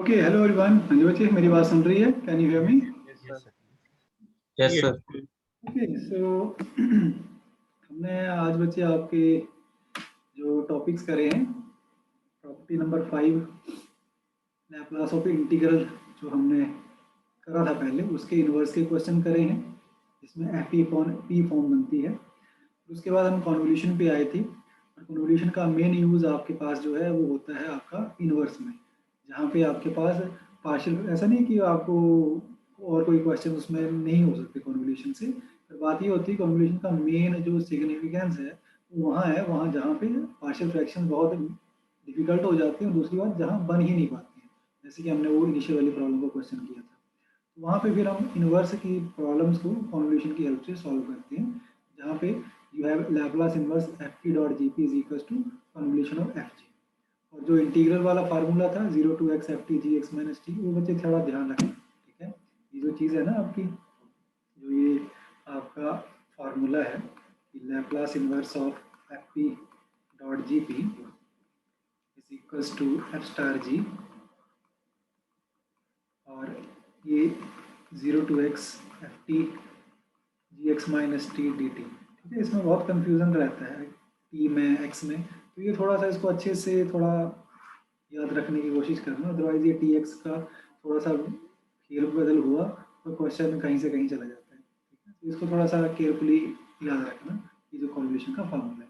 Okay, hello everyone. हाँ जी बच्चे, मेरी बात सुन रही है? Can you hear me? Yes sir. Okay, so हमने आज बच्चे आपके जो टॉपिक्स करे हैं, property number 5 Laplace of integral जो हमने करा था पहले, उसके इन्वर्स के क्वेश्चन करे हैं जिसमें एफ पी फॉर्म बनती है। उसके बाद हम कॉन्वोल्यूशन पे आए थे, और कॉन्वोल्यूशन का मेन यूज़ आपके पास जो है वो होता है आपका इन्वर्स में, जहाँ पे आपके पास पार्शियल, ऐसा नहीं कि आपको और कोई क्वेश्चन उसमें नहीं हो सकते कॉन्वोल्यूशन से, पर बात ये होती है कॉन्वोल्यूशन का मेन जो सिग्निफिकेंस है वो वहाँ है, वहाँ जहाँ पे पार्शियल फ्रैक्शन बहुत डिफिकल्ट हो जाते हैं, और दूसरी बात जहाँ बन ही नहीं पाती हैं, जैसे कि हमने वो इनिशियल वाली प्रॉब्लम को क्वेश्चन किया था। तो वहाँ पे फिर हम इन्वर्स की प्रॉब्लम्स को कॉन्वोल्यूशन की हेल्प से सॉल्व करते हैं, जहाँ पे you have Laplace inverse f P dot G P is equal to convolution of f g. और जो इंटीग्रल वाला फार्मूला था 0 to x F T G x minus t, वो बच्चे थोड़ा ध्यान रखें, ठीक है? ये जो चीज़ है ना आपकी, जो ये आपका फार्मूला है कि Laplace inverse of F P dot G P is equals to F star G, और ये 0 to x F T G x minus T D T, ठीक है? इसमें बहुत कंफ्यूजन रहता है टी में, एक्स में, तो ये थोड़ा सा इसको अच्छे से थोड़ा याद रखने की कोशिश करना, अदरवाइज ये टी एक्स का थोड़ा सा फेर बदल हुआ तो क्वेश्चन कहीं से कहीं चला जाता है, ठीक है? तो इसको थोड़ा सा केयरफुली याद रखना, ये जो कॉन्वोल्यूशन का फॉर्मूला है।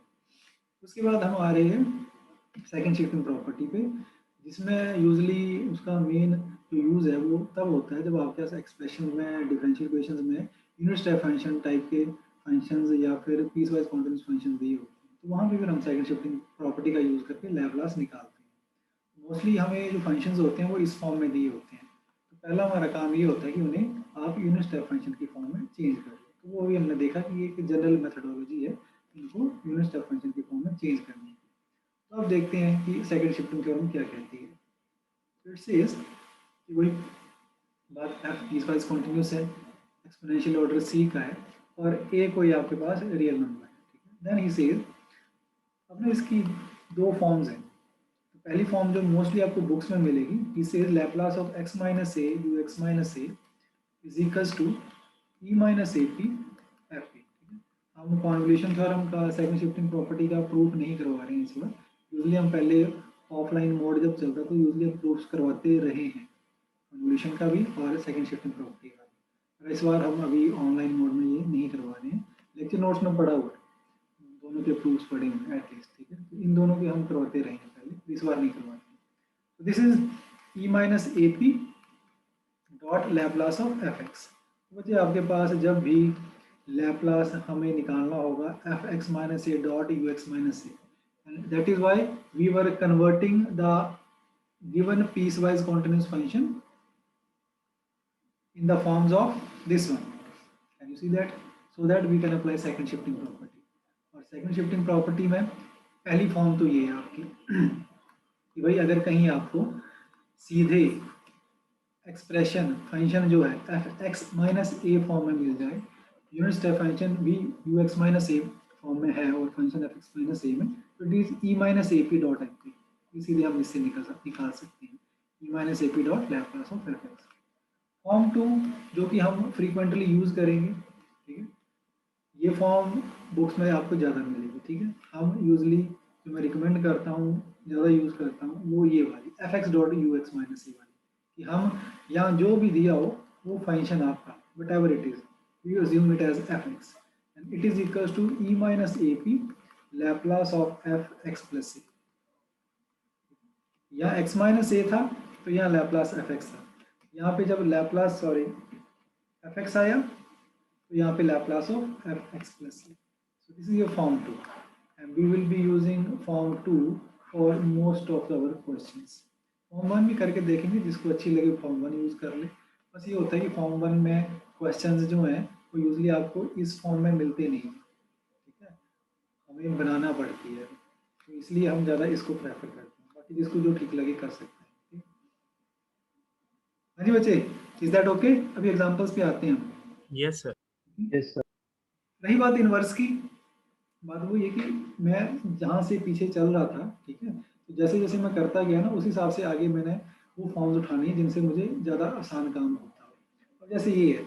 उसके बाद हम आ रहे हैं सेकंड शिफ्टिंग प्रॉपर्टी पे, जिसमें यूजली उसका मेन जो यूज़ है वो तब होता है जब आपके पास एक्सप्रेशन में, डिफरेंशियल इक्वेशंस में यूनिट स्टेप फंक्शन टाइप के फंक्शंस या फिर पीस वाइज कॉन्टिन्यूस फंक्शन दिए होते हैं, तो वहाँ पे फिर हम सेकंड शिफ्टिंग प्रॉपर्टी का यूज़ करके लैप्लास निकालते हैं। मोस्टली हमें जो फंक्शंस होते हैं वो इस फॉर्म में दिए होते हैं, तो पहला हमारा काम ये होता है कि उन्हें आप यूनिट स्टेप फंक्शन की फॉर्म में चेंज कर लो। तो वो भी हमने देखा कि ये एक जनरल मेथडोलॉजी है इनको यूनिट स्टेप फंक्शन की फॉर्म में चेंज करने की। तो अब देखते हैं कि सेकंड शिफ्टिंग थ्योरम क्या कहती है। तो इट सेज कि वही बात, एफ पीसवाइज कॉन्टिन्यूस है, एक्सपोनेंशियल ऑर्डर सी का है, और ए कोई आपके पास रियल नंबर है, ठीक है? देन ही सेज, अब ना इसकी दो फॉर्म्स हैं। तो पहली फॉर्म जो मोस्टली आपको बुक्स में मिलेगी, he says Laplace of x minus a u x minus a is equals to E minus A P F p, ठीक है? हम कॉन्वोल्यूशन थ्योरम का सेकंड शिफ्टिंग प्रॉपर्टी का प्रूफ नहीं करवा रहे हैं इस बार। यूजली हम पहले ऑफलाइन मोड जब चलता तो यूजली हम प्रूफ्स करवाते रहे हैं, कन्वोल्यूशन का भी और सेकंड शिफ्टिंग प्रॉपर्टी का भी। और इस बार हम अभी ऑनलाइन मोड में ये नहीं करवा रहे हैं, लेक्चर नोट्स में पढ़ा हुआ है, दोनों के प्रूफ्स पढ़े हुए हैं एटलीस्ट, ठीक है? तो इन दोनों के हम करवाते रहे हैं पहले, इस बार नहीं करवाते। तो this is E minus A P dot Laplace of F x. बच्चे आपके पास जब भी लैप्लास हमें निकालना होगा F x minus A dot you x minus A, and that is why we were converting the given piecewise continuous function in the forms of this one. Can you see that? So that we can apply second shifting property. और second shifting property में पहली form तो ये है आपकी कि भाई अगर कहीं आपको सीधे एक्सप्रेशन फंक्शन जो है एफ एक्स माइनस ए फॉर्म में मिल जाए, यूनिट स्टेप फंक्शन भी यू एक्स माइनस ए फॉर्म में है और function F x minus A में, तो it is E minus A P dot F P, इसीलिए हम इससे निकाल सकते हैं E minus A P dot Laplace of F X. Form two जो कि हम फ्रीक्वेंटली यूज़ करेंगे, ठीक है? ये फॉर्म बुक्स में आपको ज़्यादा मिलेगी, ठीक है? हम यूजली जो मैं रिकमेंड करता हूँ, ज़्यादा यूज़ करता हूँ, वो ये वाली F X dot you x minus ए वाली, कि हम यहाँ जो भी दिया हो वो फंक्शन आपका whatever it is, we assume it as F X and it is equals to E minus A P Laplace of F x plus A. यहाँ एक्स माइनस ए था तो यहाँ लैप्लास एफ एक्स था, यहाँ पे जब Laplace sorry F x आया तो यहाँ पे Laplace of F x plus a. So this is your form two and we will be using form two for most of our questions. Form one भी करके देखेंगे, जिसको अच्छी लगे फॉर्म वन यूज़ कर ले। बस ये होता है कि फॉर्म वन में क्वेश्चंस जो हैं वो यूजली आपको इस फॉर्म में मिलते नहीं हैं, ठीक है? हमें बनाना पड़ती है, तो इसलिए हम ज़्यादा इसको प्रेफर करते हैं, बाकी जिसको जो ठीक लगे कर सकते हैं, ठीक? हाँ जी बच्चे, इज दैट ओके? अभी एग्जांपल्स पे आते हैं हम। Yes sir. Yes sir. रही बात इन्वर्स की, बात वो ये कि मैं जहाँ से पीछे चल रहा था, ठीक है, तो जैसे जैसे मैं करता गया ना उस हिसाब से आगे मैंने वो फॉर्म्स उठानी है जिनसे मुझे ज़्यादा आसान काम होता हो। और जैसे ये है,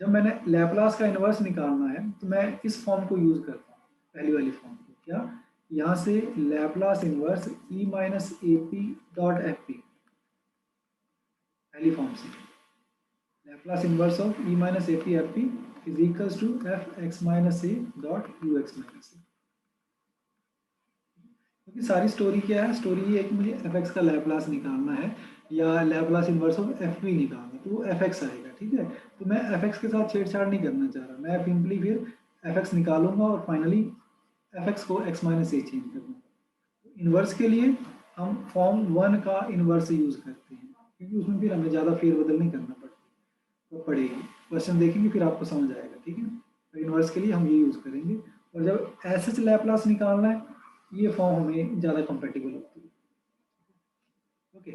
जब मैंने लैपलास का इन्वर्स निकालना है तो मैं इस फॉर्म को यूज़ करता हूँ, पहली वाली फॉर्म को। क्या? यहाँ से लैपलास इन्वर्स ई माइनस ए पी डॉट एफ पी, पहली फॉर्म से Laplace inverse of E minus A P F P is equals to F x minus A dot you x minus A. क्योंकि सारी story क्या है, story ये है कि मुझे एफ एक्स का लैपलास निकालना है या Laplace inverse of F P निकालना है, तो वो एफ एक्स आएगा। ठीक है, तो मैं एफ एक्स के साथ छेड़छाड़ नहीं करना चाह रहा, मैं सिंपली फिर एफ एक्स निकालूंगा और फाइनली एफ एक्स को एक्स माइनस ए चेंज कर दूंगा। इन्वर्स के लिए हम फॉर्म 1 का इन्वर्स यूज करते हैं, क्योंकि उसमें फिर हमें ज़्यादा फेरबदल नहीं करना पड़ेगी। क्वेश्चन देखेंगे फिर आपको समझ आएगा। ठीक है, तो इन्वर्स के लिए हम ये यूज़ करेंगे। और जब एसएच लैपलास निकालना है, ये फॉर्म हमें ज़्यादा कंपेटेबल होती है। Okay,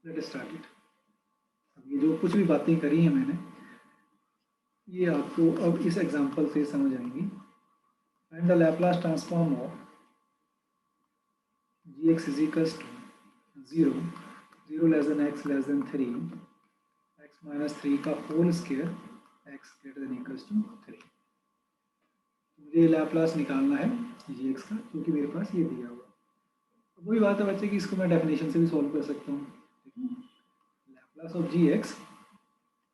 let start it. अब ये जो कुछ भी बातें करी हैं मैंने, ये आपको अब इस एग्जांपल से समझ आएंगी। Find the Laplace transform of gx is equals to 0, 0 less than x less than 3, x minus 3 का whole square x greater than equals to 3। मुझे लैपलास निकालना है gx का, क्योंकि मेरे पास ये दिया हुआ है। वही बात है बच्चे कि इसको मैं डेफिनेशन से भी सॉल्व कर सकता हूँ। Laplace of gx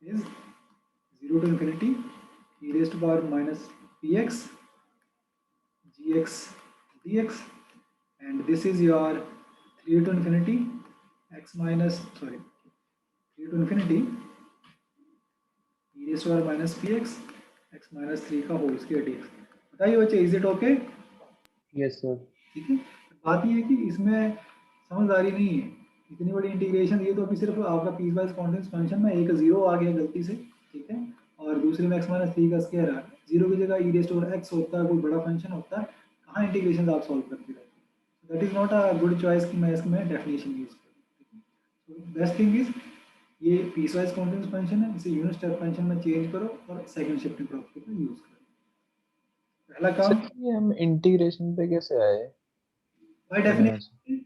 is 0 to infinity e raised to power minus px gx dx, and this is your 3 to infinity x minus 3 to infinity e raised to power minus px x minus 3 का whole square dx। बताइए बच्चे, is it okay? Yes sir. ठीक है, बात ये है कि इसमें समझदारी नहीं है, इतनी बड़ी इंटीग्रेशन। ये तो अभी सिर्फ आपका पीस वाइज कॉन्टिन्यूस फंक्शन में एक जीरो आ गया गलती से, ठीक है, और दूसरे में x माइनस 3 का स्क्वायर आ गया। जीरो की जगह e raise to power x होता है, कोई बड़ा फंक्शन होता है, कहाँ इंटीग्रेशन आप सॉल्व करते रहते हैं। That is not a good choice कि मैं इसमें डेफिनेशन यूज करूँ। तो बेस्ट थिंग इज ये पीस वाइज कॉन्टिन्यूस फंक्शन है, इसे यूनिट स्टेप फंक्शन में चेंज करो और सेकंड शिफ्टिंग प्रॉपर्टी का यूज करो। पहला काम, सर ये हम इंटीग्रेशन पे कैसे आए? By definition,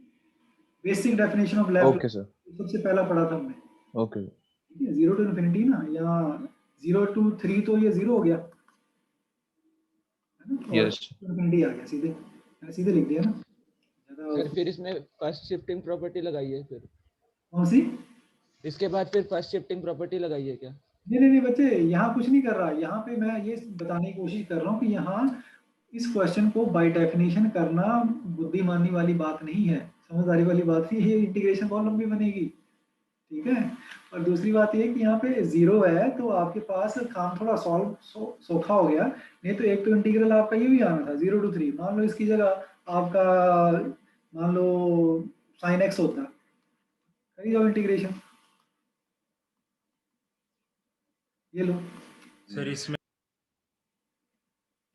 basic definition of Laplace okay sir. सबसे पहला पढ़ा था हमने। ओके। ठीक है, 0 टू इन्फिनिटी ना, यहाँ 0 to 3 तो ये 0 हो गया है ना, और यस। इन्फिनिटी आ गया सीधे, मैंने सीधे लिख दिया ना सर ज़्यादा। फिर इसमें फर्स्ट शिफ्टिंग प्रॉपर्टी लगाइए, फिर कौन सी? इसके बाद फिर फर्स्ट शिफ्टिंग प्रॉपर्टी लगाइए क्या? नहीं बच्चे, यहाँ कुछ नहीं कर रहा। यहाँ पे मैं ये बताने की कोशिश कर रहा हूँ कि यहाँ इस क्वेश्चन को बाय डेफिनेशन करना बुद्धिमानी वाली बात नहीं है, समझदारी वाली बात है। ये इंटीग्रेशन बहुत लंबी बनेगी। ठीक है, और दूसरी बात ये कि यहाँ पे जीरो है तो आपके पास काम थोड़ा सौखा हो गया। नहीं तो एक तो इंटीग्रल आपका ये भी आना था 0 to 3, मान लो इसकी जगह आपका मान लो sin x होता, करिए जाओ इंटीग्रेशन, ये लो। सर इसमें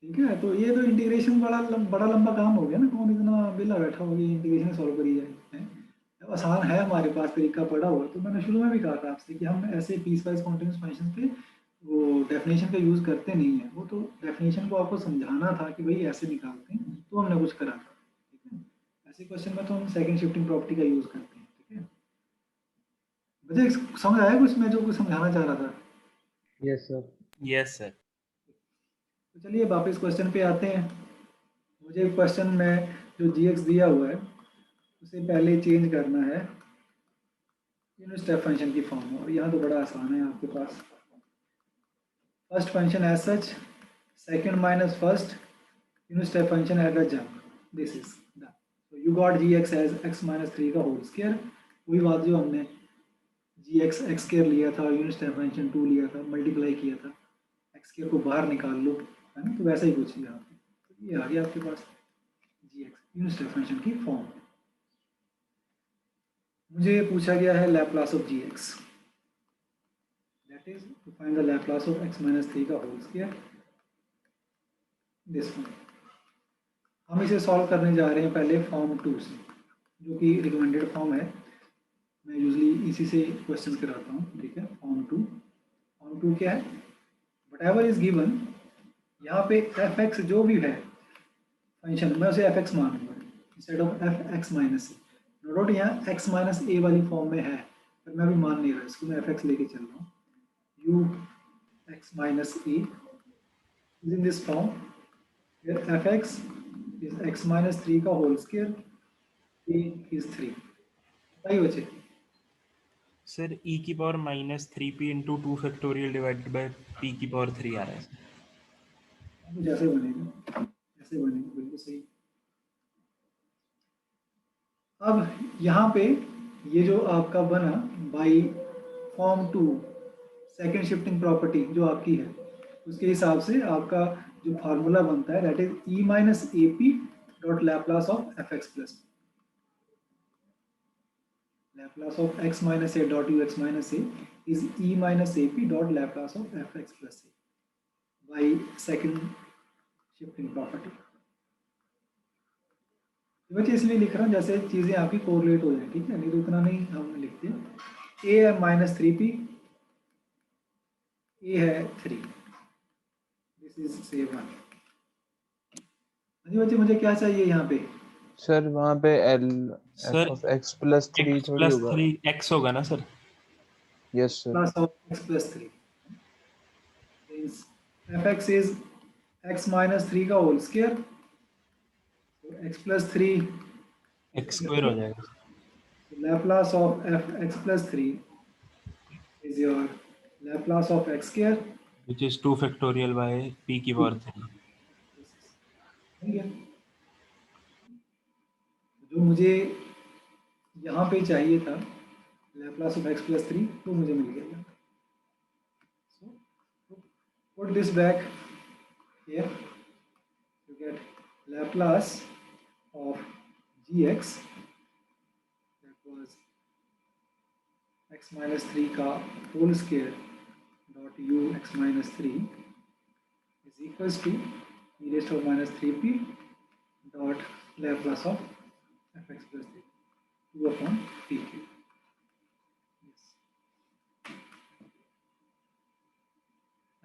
ठीक है, तो ये तो इंटीग्रेशन बड़ा लंबा काम हो गया ना, कौन इतना बेला बैठा हो गया इंटीग्रेशन सॉल्व करी जाए। जब आसान है हमारे पास तरीका पड़ा हुआ, तो मैंने शुरू में भी कहा था आपसे कि हम ऐसे पीस वाइज कॉन्टिन्यूस फंक्शन पे वो डेफिनेशन का यूज़ करते नहीं है। वो तो डेफिनेशन को आपको समझाना था कि भाई ऐसे निकालते हैं, तो हमने कुछ करा था। ठीक है, ऐसे क्वेश्चन में तो हम सेकंड शिफ्टिंग प्रॉपर्टी का यूज़ करते हैं। ठीक है, मुझे समझ आया कुछ मैं जो कुछ समझाना चाह रहा था? Yes sir. Yes sir. तो चलिए वापस क्वेश्चन पे आते हैं। मुझे क्वेश्चन में जो जी दिया हुआ है उसे पहले चेंज करना है यूनिट स्टेप फंक्शन की फॉर्म में, और यहाँ तो बड़ा आसान है आपके पास। First function as such, second minus first unit step function at the jump, this is done. So you got G X as X minus 3 का होल स्क्वायर। वही बात जो हमने जी एक्स स्क्वायर लिया था, यूनिट स्टेप फंक्शन 2 लिया था, multiply किया था, एक्स स्क्वायर को बाहर निकाल लो, है ना, तो वैसा ही कुछ यहाँ पे। तो ये आ गया आपके पास g x unit step function की फॉर्म। मुझे पूछा गया है Laplace of g x, that is to find the Laplace of x minus 3 का होल स्क्वायर, दिस वन। हम इसे सॉल्व करने जा रहे हैं पहले फॉर्म 2 से, जो कि रिकमेंडेड फॉर्म है। मैं यूजली इसी से क्वेश्चन कराता हूँ। ठीक है, फॉर्म 2 क्या है? व्हाटएवर इज गिवन, यहाँ पे एफ एक्स जो भी है फंक्शन, मैं उसे एफ एक्स मानूंगा instead of F x minus a. No doubt यहाँ एक्स माइनस ए वाली फॉर्म में है, पर मैं अभी मान नहीं रहा इसको, मैं fx लेके चल रहा हूँ. u x minus a is in this form where fx is x minus 3 का होल स्क्वायर, a is 3. सही बचे. सर e की power -3p into 2 factorial divided by p की पावर 3 आ रहा है सर. कुछ ऐसे बनेगा, ऐसे बनेगा, बिल्कुल सही. अब यहाँ पे ये जो आपका बना by form 2 second shifting property जो आपकी है, उसके हिसाब से आपका जो फार्मूला बनता है that is E minus A P dot Laplace of F x plus Laplace of x minus A dot you x minus a is E minus A P dot Laplace of F x plus A by second shifting property. बच्चे इसलिए लिख रहा हूँ जैसे चीज़ें आपकी correlate हो जाए, ठीक है, नहीं तो उतना नहीं हम लिखते हैं. ए है माइनस 3p, ए है 3, दिस इज से 1. हाँ जी बच्चे, मुझे क्या चाहिए यहाँ पे? सर वहाँ पे L sir f of x plus 3 x थोड़ी प्लस होगा. 3 x होगा ना sir? Yes sir. Plus of x plus 3 means f x is x minus 3 का whole square, x plus 3 x square हो जाएगा. Laplace of fx plus 3 is your Laplace of x square. which is 2 factorial by p की power 3. ठीक है, जो मुझे यहाँ पे चाहिए था Laplace of x plus 3 तो मुझे मिल गया. So put this back here, you get Laplace of gx, that was x minus 3 का whole square dot u x minus 3 is equals to e raised to minus 3p dot Laplace of fx plus 3 2 upon pq.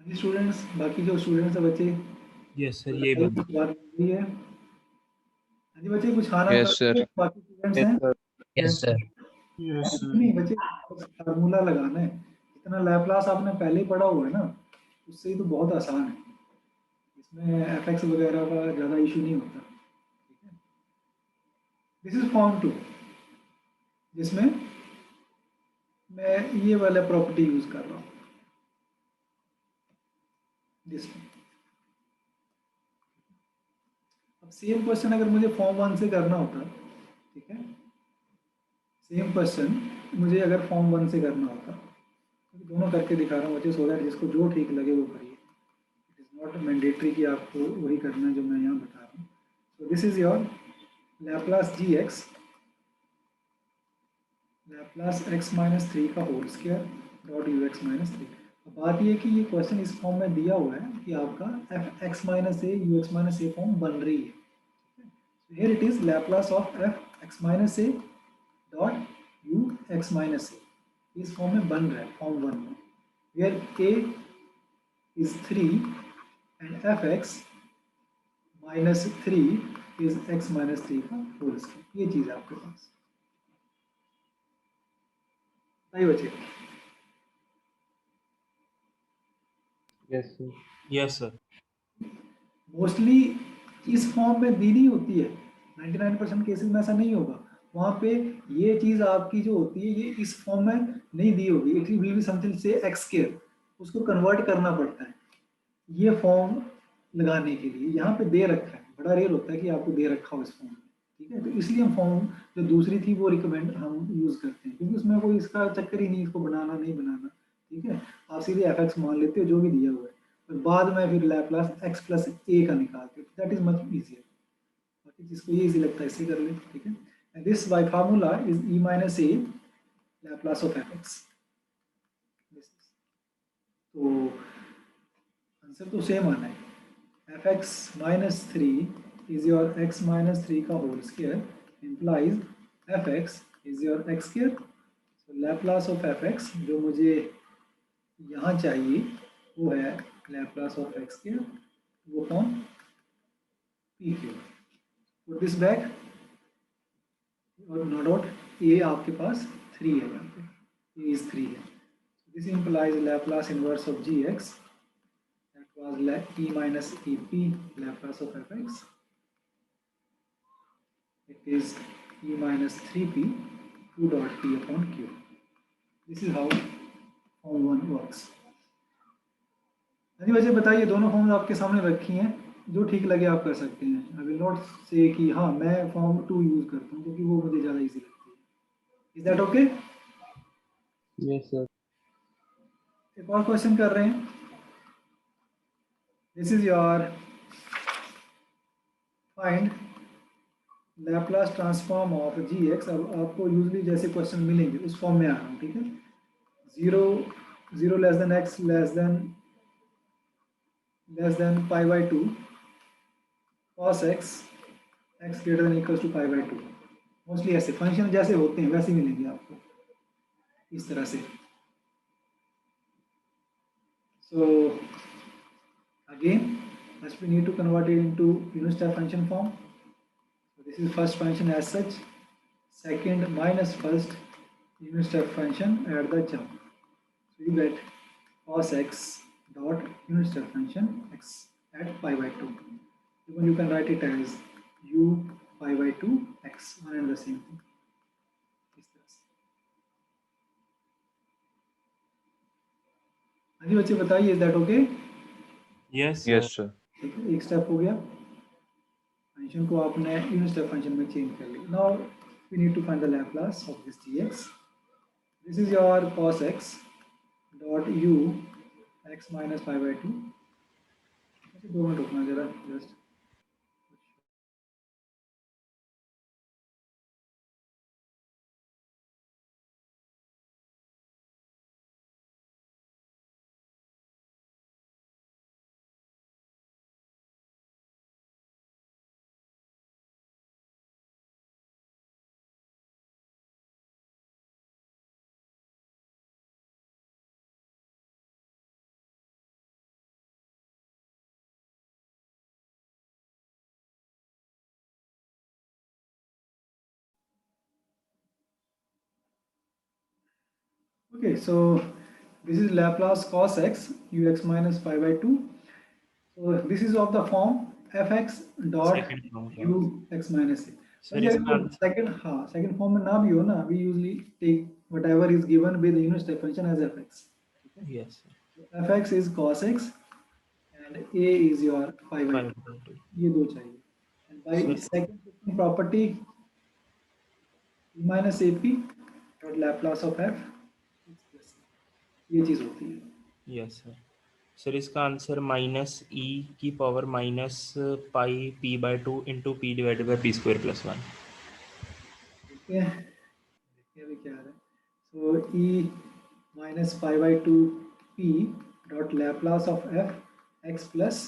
हाँ students, बाकी जो students है बच्चे, yes sir ये बन. बात हुई है. हाँ जी बच्चे, कुछ खाना Yes, sir. बाकी स्टूडेंट्स हैं? Yes sir. यस नहीं बच्चे, फार्मूला लगाना है. इतना लैपलास आपने पहले ही पढ़ा हुआ है ना, उससे ही तो बहुत आसान है, इसमें एफएक्स वगैरह का ज़्यादा इशू नहीं होता. ठीक है, दिस इज फॉर्म 2 जिसमें मैं ये वाला प्रॉपर्टी यूज कर रहा हूँ. अब सेम क्वेश्चन अगर मुझे फॉर्म 1 से करना होता, ठीक है, सेम क्वेश्चन मुझे अगर फॉर्म 1 से करना होता, तो दोनों करके दिखा रहा हूँ बच्चे, सो दैट जिसको जो ठीक लगे वो करिए. इट इज़ नॉट मैंडेटरी कि आपको वही करना है जो मैं यहाँ बता रहा हूँ. So this is your Laplace g x, Laplace x minus 3 का whole square dot you x minus 3. अब बात ये है कि ये क्वेश्चन इस फॉर्म में दिया हुआ है कि आपका f x minus a u x minus A form बन रही है. Here it is Laplace of F x minus A dot you x minus a, इस फॉर्म में बन रहा है फॉर्म 1 में, where a is 3 and f x minus 3 is x minus 3 का होल स्क्वायर. ये चीज़ है आपके पास. सही बचे? Yes sir. Yes sir. Mostly इस फॉर्म में दी नहीं होती है, 99% केसेस में ऐसा नहीं होगा. वहाँ पे ये चीज़ आपकी जो होती है ये इस फॉर्म में नहीं दी होगी. इट विल बी समथिंग से एक्स स्क्वायर, उसको कन्वर्ट करना पड़ता है ये फॉर्म लगाने के लिए. यहाँ पे दे रखा है, बड़ा रेयर होता है कि आपको दे रखा हो इस फॉर्म में. ठीक है, तो इसलिए हम फॉर्म जो दूसरी थी वो रिकमेंड हम यूज़ करते हैं, क्योंकि उसमें कोई इसका चक्कर ही नहीं, इसको बनाना नहीं बनाना. ठीक है, आप सीधे एफ एक्स मान लेते हो जो भी दिया हुआ है, और बाद में फिर लैपलास एक्स प्लस ए का निकालते हो. That is much easier. बाकी जिसको ये इजी लगता है इससे कर ले. ठीक है, and this by formula is E minus a Laplace of F x. तो आंसर तो सेम आना है. F x minus 3 is your x minus 3 का whole square implies f x is your x square. So Laplace of F x जो मुझे यहाँ चाहिए वो है लैपलास ऑफ एक्स स्क्वायर, वो form p q. Put this back और no doubt a आपके पास 3 है यहाँ पे. a is 3 है. This implies Laplace inverse of gx, that was t minus ep Laplace of fx. It is e minus 3p 2 dot p upon q. This is how form 1 works. अभी वजह बताइए, दोनों फॉर्म्स आपके सामने रखी हैं, जो ठीक लगे आप कर सकते हैं. आई विल नॉट से कि हाँ मैं फॉर्म 2 यूज करता हूँ क्योंकि वो मुझे ज़्यादा इजी लगती है. Is that okay? Yes, sir. एक और क्वेश्चन कर रहे हैं. This is your find Laplace transform of g x. अब आपको यूजली जैसे क्वेश्चन मिलेंगे उस फॉर्म में आ रहा हूँ, ठीक है. 0 less than x less than pi by 2 cos x x greater than equals to pi by 2. Mostly ऐसे फंक्शन जैसे होते हैं वैसे मिलेंगे आपको इस तरह से. So again, first we need to convert it into unit step function form. So this is first function as such, second minus first unit step function at the jump. So you get cos x dot unit step function x at pi by 2. Even you can write it as u pi by 2 x, one and the same thing. इस तरह से. हाँ जी बच्चे बताइए, is that okay? Yes. Yes, sir. ठीक है, एक स्टेप हो गया. फंक्शन को आपने यूनिट स्टेप फंक्शन में चेंज कर लिया. Now we need to find the Laplace of this gx. This is your cos x dot u x minus pi by 2. 2 minute रुकना जरा just. Okay, so this is Laplace cos x ux minus pi by 2. So this is of the form fx dot Second form. u x minus a. Sir, अगर इसका second form में ना भी हो ना, we usually take whatever is given with the unit step function as fx. yes. So fx is cos x and a is your pi by 2. 5/2. ये दो चाहिए. And by Sir. second property e minus ap dot Laplace of f, ये चीज होती है. Yes, sir. Sir इसका answer minus e की power minus pi p by 2 into p divided by p square plus 1. ठीक है, देखिए अभी क्या आ रहा है. So e minus pi by 2 p dot Laplace of F x plus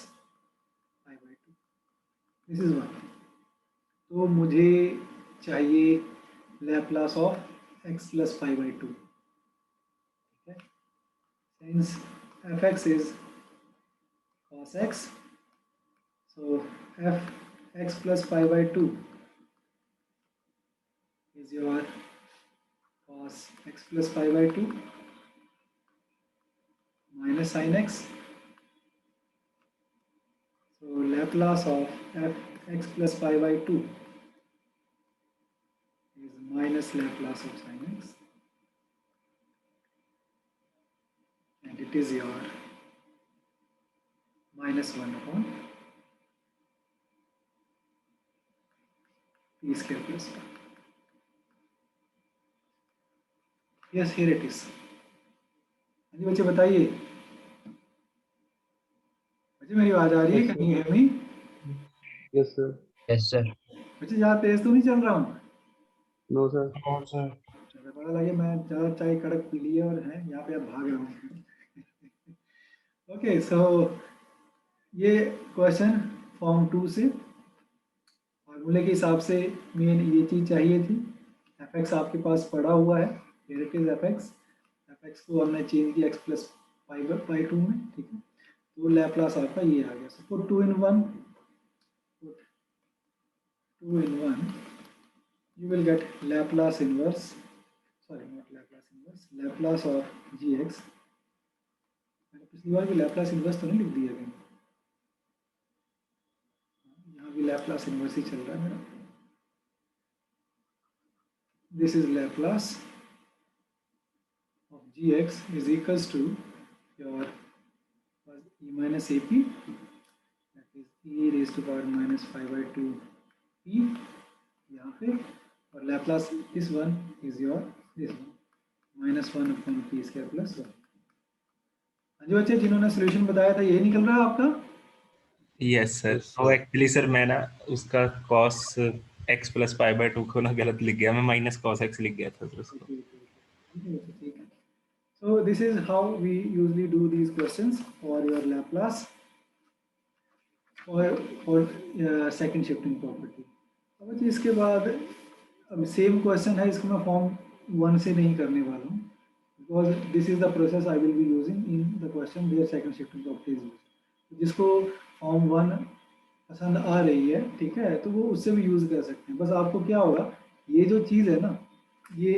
pi by 2. This is one. तो मुझे चाहिए Laplace of x plus pi by 2. ठीक है, since f x is cos x, so f x plus pi by 2 is your cos x plus pi by 2 minus sin x. So Laplace of f x plus pi by 2 is minus Laplace of sin x, and it is your minus 1 upon p square plus 1. Yes, here it is. हाँ जी बच्चे बताइए, बच्चे मेरी आवाज आ रही है? Can you hear me? Yes, sir. Yes, sir. बच्चे ज़्यादा तेज तो नहीं चल रहा हूँ? No, sir. चलो पता लगे मैं ज़्यादा चाय कड़क पी ली है और है यहाँ पे अब भाग रहा हूँ. ओके, सो ये क्वेश्चन फॉर्म 2 से फॉर्मूले के हिसाब से मेन ये चीज़ चाहिए थी. एफ एक्स आपके पास पड़ा हुआ है, here it is F x को हमने चेंज किया एक्स प्लस पाई 2 में. ठीक है, तो लैप्लास आपका ये आ गया. So put 2 in 1, you will get Laplace inverse, sorry not Laplace inverse, inverse Laplace of g x. मैंने पिछली बार भी लैप्लास इनवर्स तो नहीं लिख दिया कहीं, यहाँ भी लैप्लास इनवर्स ही चल रहा है मेरा। This is Laplace of g x is equals to your e minus ap, that is e raised to power minus 5/2 p यहाँ पे, और Laplace this one is your this one -1/p square plus 1। हाँ जी बच्चे, जिन्होंने solution बताया था यही निकल रहा है आपका? Yes sir. Yes, तो sir. एक्चुअली सर मैं ना उसका cos x plus pi by 2 को ना गलत लिख गया, मैं माइनस cos x लिख गया था सर उसको। ठीक है। So this is how we usually do these questions for your Laplace or for second shifting property। अब बच्चे इसके बाद अब सेम क्वेश्चन है, इसको मैं फॉर्म 1 से नहीं करने वाला हूँ, because this is the process I will be using in the question where second shifting property is used. जिसको फॉर्म 1 पसंद आ रही है, ठीक है, तो वो उससे भी यूज़ कर सकते हैं। बस आपको क्या होगा, ये जो चीज़ है ना, ये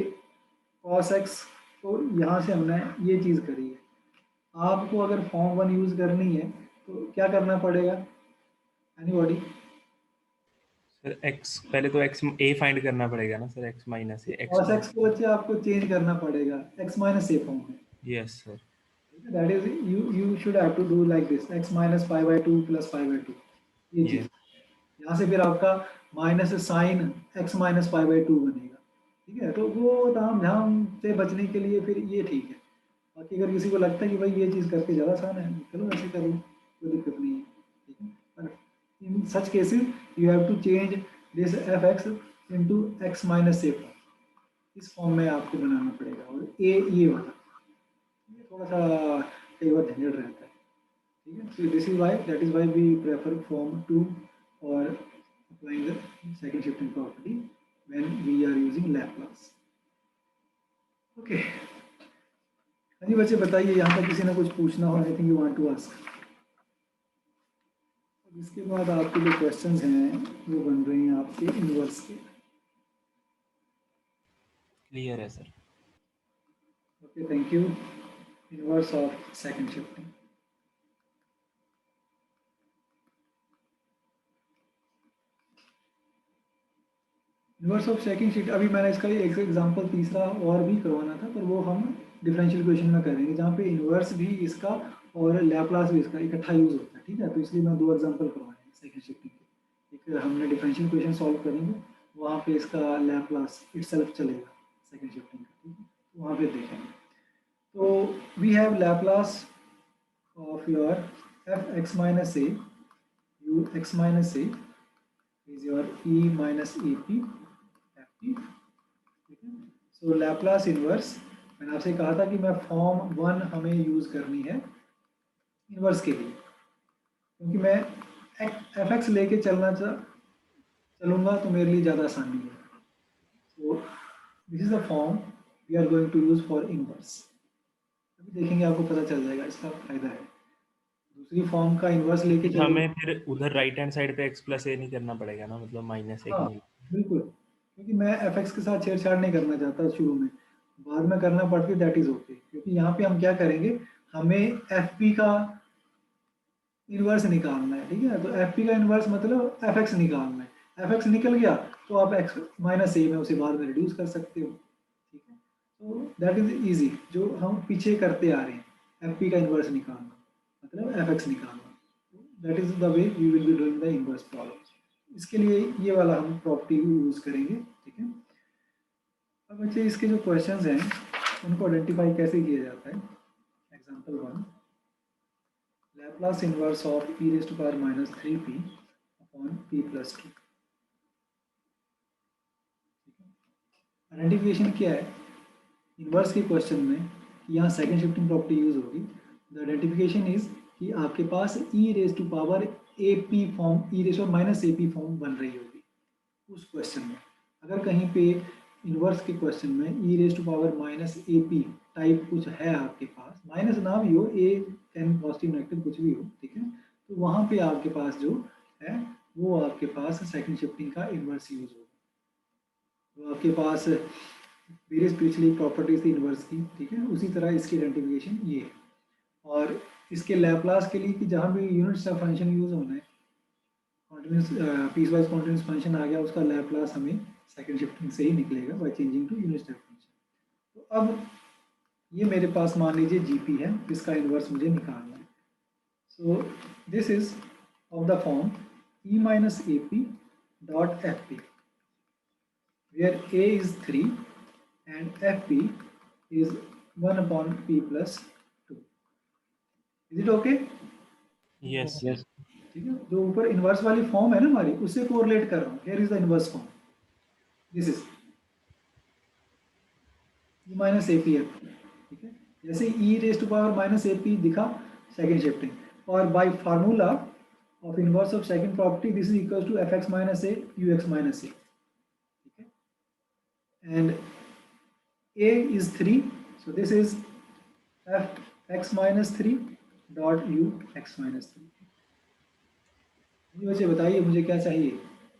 cos x तो यहाँ से हमने ये चीज़ करी है। आपको अगर फॉर्म 1 यूज़ करनी है तो क्या करना पड़ेगा? एनीबॉडी? सर x पहले तो x a फाइंड करना पड़ेगा ना sir, x minus a x। cos x को बच्चे आपको चेंज करना पड़ेगा, x माइनस ए फॉर्म में। Yes sir. That is you should have to do like this, x minus 5/2 plus 5/2, ये चीज़। यहाँ से फिर आपका माइनस साइन x माइनस 5/2 बनेगा, ठीक है। तो वो ताम झाम से बचने के लिए फिर ये ठीक है। बाकी अगर किसी को लगता है कि भाई ये चीज़ करके ज़्यादा आसान है, चलो ऐसे कर लो, कोई दिक्कत नहीं है, ठीक है। पर in such cases you have to change this f x into x minus A form, इस फॉर्म में आपको बनाना पड़ेगा। और ये वाला ये थोड़ा सा कई बार झंझट रहता है, ठीक है। So this is why, that is why we prefer form 2 और applying the second shifting property when we are using Laplace. Okay, हाँ जी बच्चे, बताइए यहाँ पर किसी ने कुछ पूछना हो, anything you want to ask? इसके बाद आपके जो क्वेश्चंस हैं वो बन रहे हैं आपके इनवर्स के। क्लियर है sir. Okay, thank you. Inverse of second shifting. Inverse of second shift, अभी मैंने इसका एक एग्जांपल तीसरा और भी करवाना था, पर वो हम डिफरेंशियल इक्वेशन में करेंगे जहाँ पे इनवर्स भी इसका और लैप्लास भी इसका इकट्ठा यूज होता है, ठीक है। तो इसलिए मैं 2 एग्जांपल करवाएंगे सेकंड शिफ्टिंग के। एक हमने डिफरेंशियल इक्वेशन सॉल्व करेंगे, वहाँ पे इसका लैप्लास इटसेल्फ चलेगा सेकंड शिफ्टिंग का, ठीक है, तो वहाँ पे देखेंगे। So we have Laplace of your f x minus a u x minus a is your e minus ap ft, ठीक है। सो लैप्लास इनवर्स, मैंने आपसे कहा था कि मैं फॉर्म 1 हमें यूज करनी है इनवर्स के लिए, क्योंकि मैं एफ एक्स लेके चलूँगा तो मेरे लिए ज़्यादा आसानी है। So this is the form we are going to use for inverse. अभी देखेंगे, आपको पता चल जाएगा इसका फायदा है। दूसरी फॉर्म का इनवर्स लेके चलो, हमें फिर उधर राइट हैंड साइड पे x प्लस a नहीं करना पड़ेगा ना, मतलब माइनस एक हाँ नहीं। बिल्कुल, क्योंकि मैं एफ एक्स के साथ छेड़छाड़ नहीं करना चाहता शुरू में, बाद में करना पड़ती दैट इज ओके, क्योंकि यहाँ पे हम क्या करेंगे, हमें एफ पी का इनवर्स निकालना है, ठीक है। तो एफ पी का इनवर्स मतलब एफ एक्स निकालना है। एफ एक्स निकल गया तो आप एक्स माइनस ए में उसे बाद में रिड्यूस कर सकते हो, ठीक है। तो दैट इज ईजी, जो हम पीछे करते आ रहे हैं एफ पी का इनवर्स निकालना मतलब एफ एक्स निकालना, that is the way we will be doing the inverse problem. इसके लिए ये वाला हम प्रॉपर्टी यूज करेंगे, ठीक है। अब बच्चे इसके जो क्वेश्चंस हैं उनको आइडेंटिफाई कैसे किया जाता है। Example 1, Laplace inverse of e raised to power minus 3p upon p plus 2। Identification क्या है इनवर्स के क्वेश्चन में, कि यहाँ सेकंड शिफ्टिंग प्रॉपर्टी यूज होगी। द आइडेंटिफिकेशन इज कि आपके पास e raised to power ap form, e raised to minus ap form बन रही होगी उस क्वेश्चन में। अगर कहीं पे इनवर्स के क्वेश्चन में e raised to power minus ap type कुछ है आपके पास, माइनस ना भी हो, a कैन पॉजिटिव नेगेटिव कुछ भी हो, ठीक है, तो वहाँ पे आपके पास जो है वो आपके पास सेकंड शिफ्टिंग का इनवर्स यूज होगा। तो आपके पास वेरियस पिछली प्रॉपर्टीज थी इन्वर्स की, ठीक है, उसी तरह इसकी आइडेंटिफिकेशन ये है। और इसके लैप्लास के लिए कि जहाँ भी यूनिट स्टेप फंक्शन यूज होना है, continuous piecewise continuous function आ गया, उसका लैप्लास हमें सेकंड शिफ्टिंग से ही निकलेगा by changing to unit step function. तो अब ये मेरे पास मान लीजिए जीपी है, इसका इन्वर्स मुझे निकालना है। So this is of the form e minus ap dot fp, where a is 3 and fp is 1 upon p plus 2. Is it okay? Yes Yes. ठीक है, जो ऊपर इन्वर्स वाली फॉर्म है ना हमारी, उससे कोरिलेट कर रहा हूँ। Here is the inverse form, this is e minus ap है, ठीक है। जैसे e raised to power minus ap दिखा सेकंड शिफ्टिंग, और bye formula of inverse of second property, this is equals to fx minus a ux minus a, ठीक है, and a is 3, so this is fx minus 3 dot ux minus 3। बच्चे बताइए मुझे क्या चाहिए?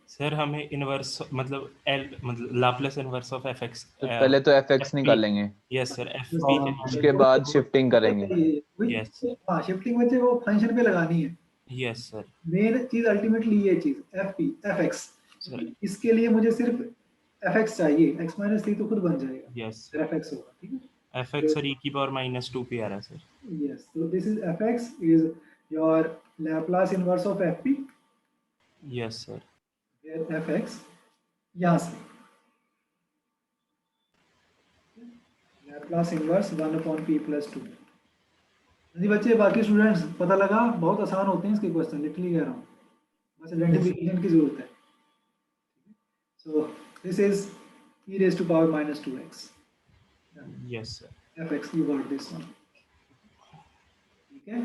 Sir हमें inverse मतलब एल मतलब Laplace inverse of F x, तो पहले तो fx निकालेंगे, यस सर एफ उसके बाद शिफ्टिंग करेंगे। यस हाँ, शिफ्टिंग बच्चे वो फंक्शन पे लगानी है। यस सर मेन चीज अल्टीमेटली ये चीज fx, सर इसके लिए मुझे सिर्फ fx चाहिए, x minus 3 तो खुद बन जाएगा, यस फिर fx होगा, ठीक है। एफ एक्स और ई की पावर माइनस 2 पे आ रहा है sir. Yes, so this is fx is your Laplace inverse of fp, yes sir where fx यहाँ से Laplace inverse 1 upon p plus 2। जी बच्चे, बाकी स्टूडेंट्स पता लगा? बहुत आसान होते हैं इसके क्वेश्चन, लिटरली कह रहा हूँ, बस आइडेंटिफिकेशन की जरूरत है। So this is e raised to power minus 2x, yes sir fx, you got this one, ठीक है।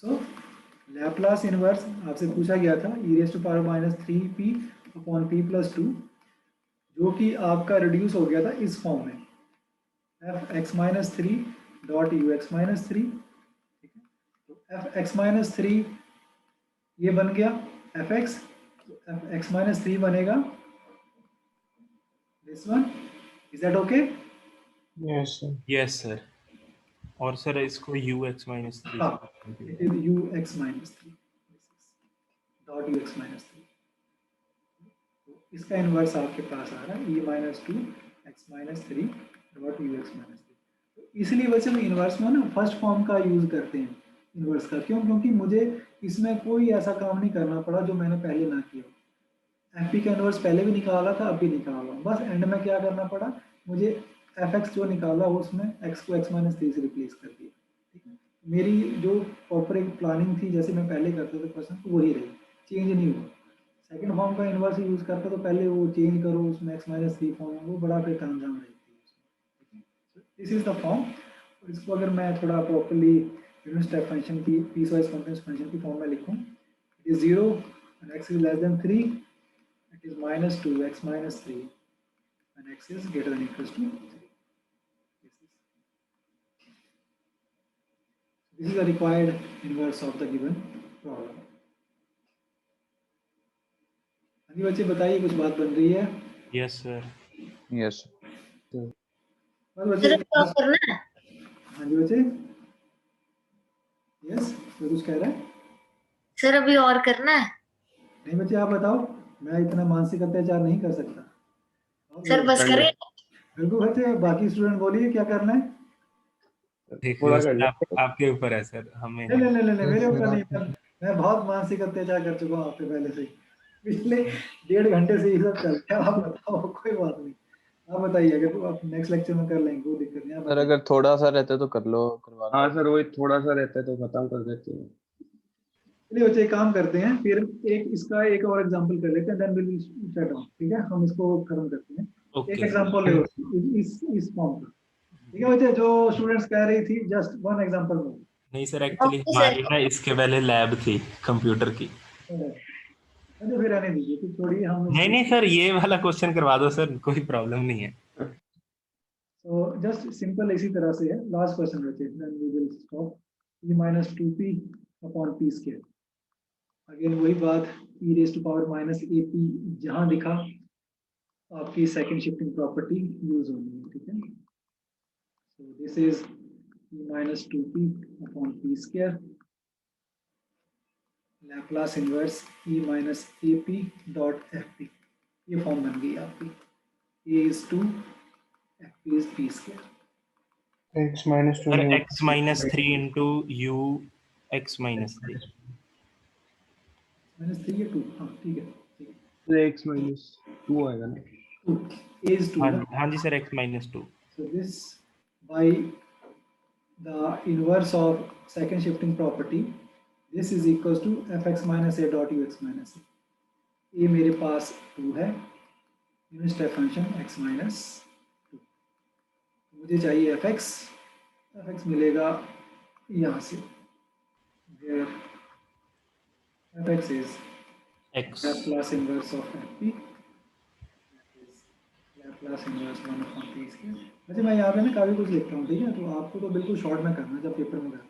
सो लैप्लास इनवर्स आपसे पूछा गया था e raised to power minus 3p upon p plus 2, जो कि आपका रिड्यूस हो गया था इस फॉर्म में, fx minus 3 dot ux minus 3, ठीक है। तो fx minus 3 ये बन गया fx, तो fx minus 3 बनेगा this one. Is that okay? Yes, sir. Yes sir और सर इसको यू एक्स माइनस थ्री हाँ, it is ux minus 3 dot ux minus 3, तो इसका इन्वर्स आपके पास आ रहा है e minus 2 x minus 3 dot ux minus 3। तो इसलिए वैसे हम इन्वर्स में ना फर्स्ट फॉर्म का यूज करते हैं इन्वर्स का, क्यों? क्योंकि मुझे इसमें कोई ऐसा काम नहीं करना पड़ा जो मैंने पहले ना किया। एफ का इन्वर्स पहले भी निकाला था, अब भी निकाला, बस एंड में क्या करना पड़ा मुझे, एफ एक्स जो निकाला उसमें एक्स को x minus 3 से रिप्लेस कर दिया, ठीक है। मेरी जो प्रॉपर एक प्लानिंग थी जैसे मैं पहले करता था क्वेश्चन, तो वही रही, चेंज नहीं हुआ। सेकंड फॉर्म का इन्वर्स यूज करता तो पहले वो चेंज करो, उसमें x minus 3 फॉर्म है, वो बड़ा फिर काम जाम रहती है। This is the form. इसको अगर मैं थोड़ा प्रॉपरली यूनिट स्टेप फंक्शन की पीस वाइज कॉन्टिन्यूअस फंक्शन की फॉर्म में लिखूं, it is 0 and x is less than 3, it is minus 2 x minus 3 and x is greater than equals to 3. This is the required inverse of the given problem. अभी बच्चे बताइए, कुछ बात बन रही है? यस सर यस बस बच्चे, हाँ जी बच्चे, यस, तो कुछ कह रहा है? सर अभी और करना है? नहीं बच्चे, आप बताओ, मैं इतना मानसिक अत्याचार नहीं कर सकता। सर बस करें? बिल्कुल बच्चे, बाकी स्टूडेंट बोलिए क्या करना है। देखिए सर आपके ऊपर है सर, हमें नहीं नहीं नहीं नहीं, मेरे ऊपर नहीं, मैं बहुत मानसिक अत्याचार कर चुका हूँ आप पे पहले से ही, पिछले 1.5 घंटे से ये सब चलता है। आप बताओ, कोई बात नहीं, आप बताइए, अगर आप नेक्स्ट लेक्चर में कर लेंगे कोई दिक्कत नहीं। सर, अगर थोड़ा सा रहता तो कर लो, करवा लो। हाँ सर, वही थोड़ा सा रहता है तो खत्म कर देते हैं। चलिए बच्चे, एक काम करते हैं, फिर इसका एक और एग्जांपल कर लेते हैं, then will be set on, ठीक है। हम इसको खत्म करते हैं। एक एग्जांपल ले इस फॉर्म का, ठीक है बच्चे। जो स्टूडेंट्स कह रही थी, जस्ट वन एग्जांपल में। नहीं सर, एक्चुअली हमारी ना इसके पहले लैब थी कंप्यूटर की। अरे फिर आने दीजिए, फिर छोड़िए हम। नहीं सर, ये वाला क्वेश्चन करवा दो सर, कोई प्रॉब्लम नहीं है। So just simple इसी तरह से है। लास्ट क्वेश्चन बचे, then we will stop। e minus 2p upon p square। Again वही बात, e raised to power minus ap जहाँ दिखा आपकी सेकंड शिफ्टिंग प्रॉपर्टी यूज होनी है, ठीक है। So this is e minus 2p upon p square Laplace inverse e minus ap dot fp, ये फॉर्म बन गई आपकी। a is 2, fp is p square। x minus 2 sir x minus 3 into u x minus 3 -3 या 2, हाँ ठीक है, ठीक है। x minus 2 आएगा ना। 2, a is 2 ना। हाँ जी sir x minus 2 So this by the inverse of second shifting property, this is equals to fx minus a dot ux minus a। ये मेरे पास 2 है, unit step function x minus 2। मुझे चाहिए fx मिलेगा यहाँ से, where fx is x Laplace inverse of fp, Laplace inverse 1 upon p square। वैसे मैं यहाँ पे ना काफ़ी कुछ लिखता हूँ, ठीक है, तो आपको तो बिल्कुल शॉर्ट में करना जब पेपर में करना,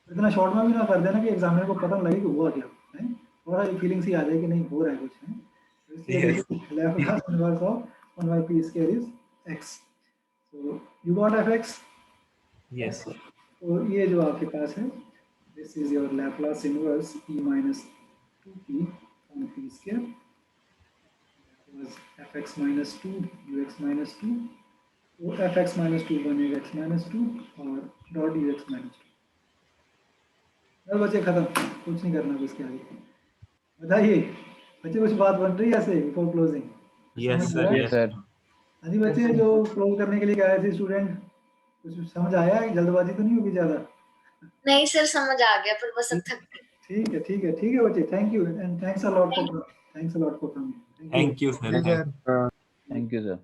इतना शॉर्ट में भी ना कर देना कि एग्जामिनर को पता लगे कि हुआ क्या है, थोड़ा ये फीलिंग सी आ जाए कि नहीं हो रहा है कुछ है। तो इसलिए Laplace inverse of 1 by p square is x। So you got fx। yes sir तो ये जो आपके पास है, this is your Laplace inverse e minus 2p on p square was fx minus 2 ux minus 2। तो fx minus 2 बनेगा x minus 2 और dot ux minus 2। बच्चे खत्म, कुछ नहीं करना इसके आगे। बताइए बच्चे, कुछ बात बन रही है ऐसे before closing? yes sir yes sir. हाँ जी बच्चे, जो क्लोज करने के लिए आए थे स्टूडेंट, कुछ समझ आया? जल्दबाजी तो नहीं होगी ज़्यादा? नहीं सर, समझ आ गया, पर बस अब थक गई। ठीक है ठीक है ठीक है बच्चे, thank you and thanks a lot for coming. thank you sir sir thank you sir.